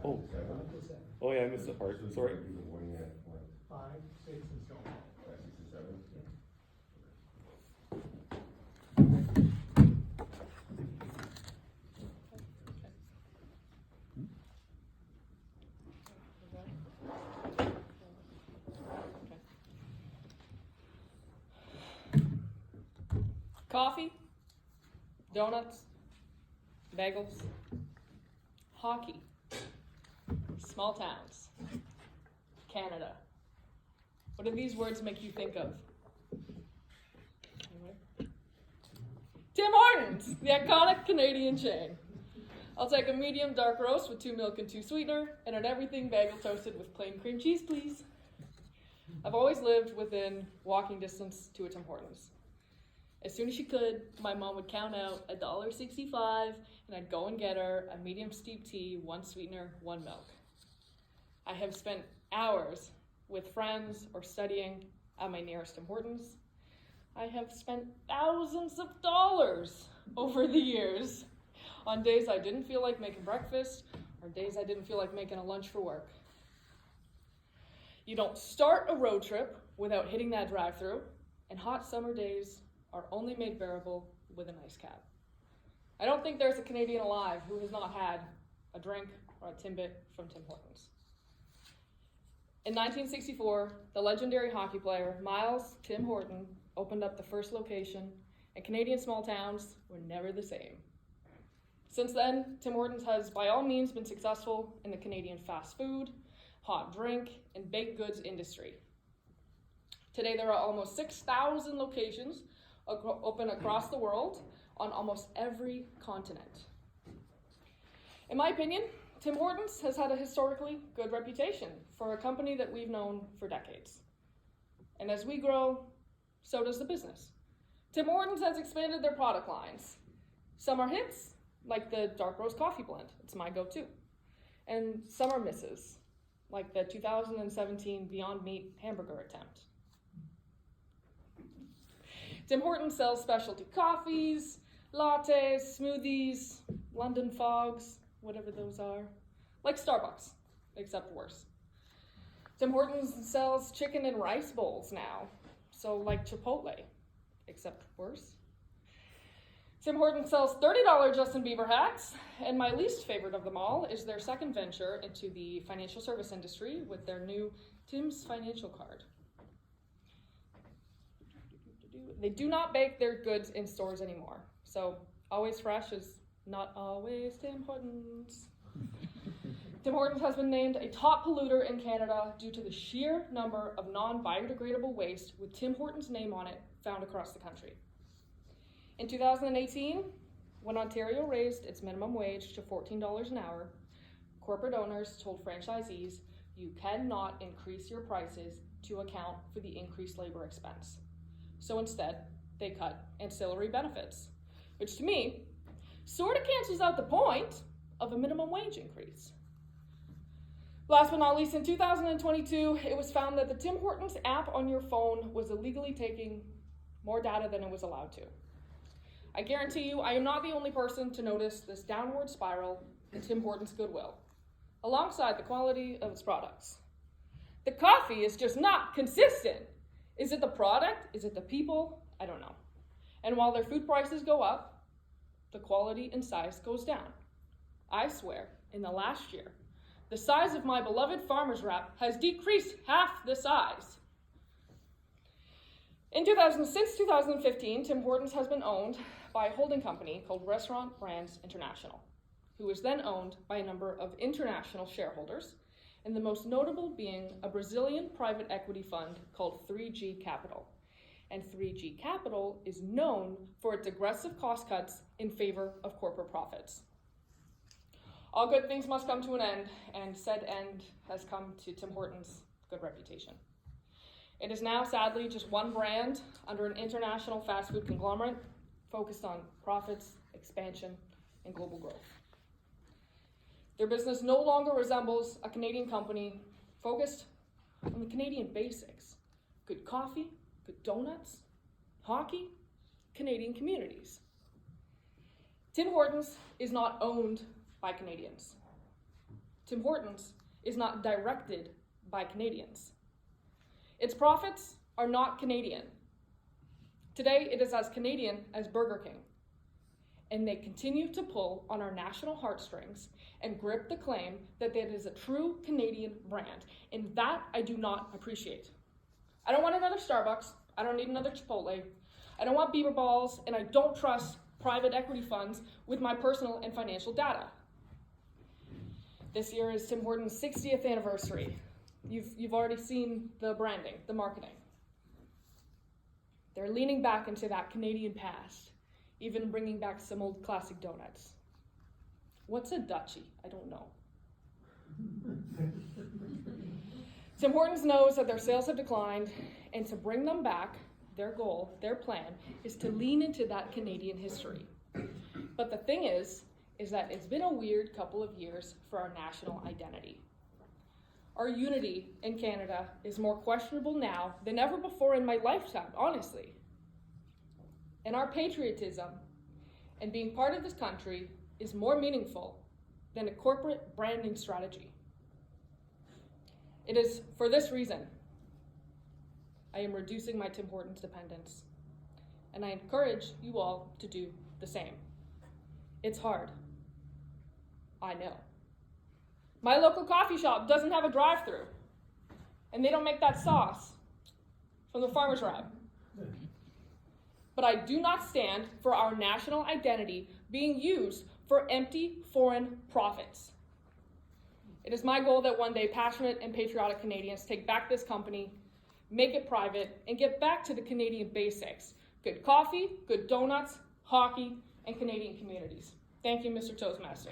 Oh, Up to 7. oh yeah, I missed the part. Sorry. 5, 6, and so on. Coffee, donuts, bagels, hockey, small towns, Canada. What do these words make you think of? Tim Hortons, the iconic Canadian chain. I'll take a medium dark roast with 2 milk and 2 sweetener, and an everything bagel toasted with plain cream cheese, please. I've always lived within walking distance to a Tim Hortons. As soon as she could, my mom would count out $1.65, and I'd go and get her a medium steep tea, 1 sweetener, 1 milk. I have spent hours with friends or studying at my nearest Tim Hortons. I have spent thousands of dollars over the years on days I didn't feel like making breakfast or days I didn't feel like making a lunch for work. You don't start a road trip without hitting that drive-thru, and hot summer days are only made bearable with an ice cap. I don't think there's a Canadian alive who has not had a drink or a Timbit from Tim Hortons. In 1964, the legendary hockey player Miles Tim Horton opened up the first location, and Canadian small towns were never the same. Since then, Tim Hortons has by all means been successful in the Canadian fast food, hot drink, and baked goods industry. Today there are almost 6,000 locations open across the world on almost every continent. In my opinion, Tim Hortons has had a historically good reputation for a company that we've known for decades. And as we grow, so does the business. Tim Hortons has expanded their product lines. Some are hits, like the dark roast coffee blend, it's my go-to. And some are misses, like the 2017 Beyond Meat hamburger attempt. Tim Hortons sells specialty coffees, lattes, smoothies, London fogs, whatever those are, like Starbucks, except worse. Tim Hortons sells chicken and rice bowls now, so like Chipotle, except worse. Tim Hortons sells $30 Justin Bieber hats, and my least favorite of them all is their second venture into the financial service industry with their new Tim's Financial Card. They do not bake their goods in stores anymore, so always fresh is not always Tim Hortons. Tim Hortons has been named a top polluter in Canada due to the sheer number of non-biodegradable waste with Tim Hortons' name on it found across the country. In 2018, when Ontario raised its minimum wage to $14 an hour, corporate owners told franchisees, you cannot increase your prices to account for the increased labor expense. So instead, they cut ancillary benefits, which to me sort of cancels out the point of a minimum wage increase. Last but not least, in 2022, it was found that the Tim Hortons app on your phone was illegally taking more data than it was allowed to. I guarantee you, I am not the only person to notice this downward spiral in Tim Hortons' goodwill, alongside the quality of its products. The coffee is just not consistent. Is it the product? Is it the people? I don't know. And while their food prices go up, the quality and size goes down. I swear, in the last year, the size of my beloved farmer's wrap has decreased half the size. Since 2015, Tim Hortons has been owned by a holding company called Restaurant Brands International, who was then owned by a number of international shareholders, and the most notable being a Brazilian private equity fund called 3G Capital. And 3G Capital is known for its aggressive cost cuts in favor of corporate profits. All good things must come to an end, and said end has come to Tim Hortons' good reputation. It is now, sadly, just one brand under an international fast food conglomerate focused on profits, expansion, and global growth. Their business no longer resembles a Canadian company focused on the Canadian basics: good coffee, good donuts, hockey, Canadian communities. Tim Hortons is not owned by Canadians. Tim Hortons is not directed by Canadians. Its profits are not Canadian. Today, it is as Canadian as Burger King. And they continue to pull on our national heartstrings and grip the claim that it is a true Canadian brand. And that I do not appreciate. I don't want another Starbucks. I don't need another Chipotle. I don't want beaver balls, and I don't trust private equity funds with my personal and financial data. This year is Tim Hortons' 60th anniversary. You've already seen the branding, the marketing. They're leaning back into that Canadian past, even bringing back some old classic donuts. What's a Dutchie? I don't know. Tim Hortons knows that their sales have declined, and to bring them back, their goal, their plan, is to lean into that Canadian history. But the thing is that it's been a weird couple of years for our national identity. Our unity in Canada is more questionable now than ever before in my lifetime, honestly. And our patriotism and being part of this country is more meaningful than a corporate branding strategy. It is for this reason I am reducing my Tim Hortons dependence, and I encourage you all to do the same. It's hard. I know. My local coffee shop doesn't have a drive-thru, and they don't make that sauce from the farmer's rep. But I do not stand for our national identity being used for empty foreign profits. It is my goal that one day passionate and patriotic Canadians take back this company, make it private, and get back to the Canadian basics. Good coffee, good donuts, hockey, and Canadian communities. Thank you, Mr. Toastmaster.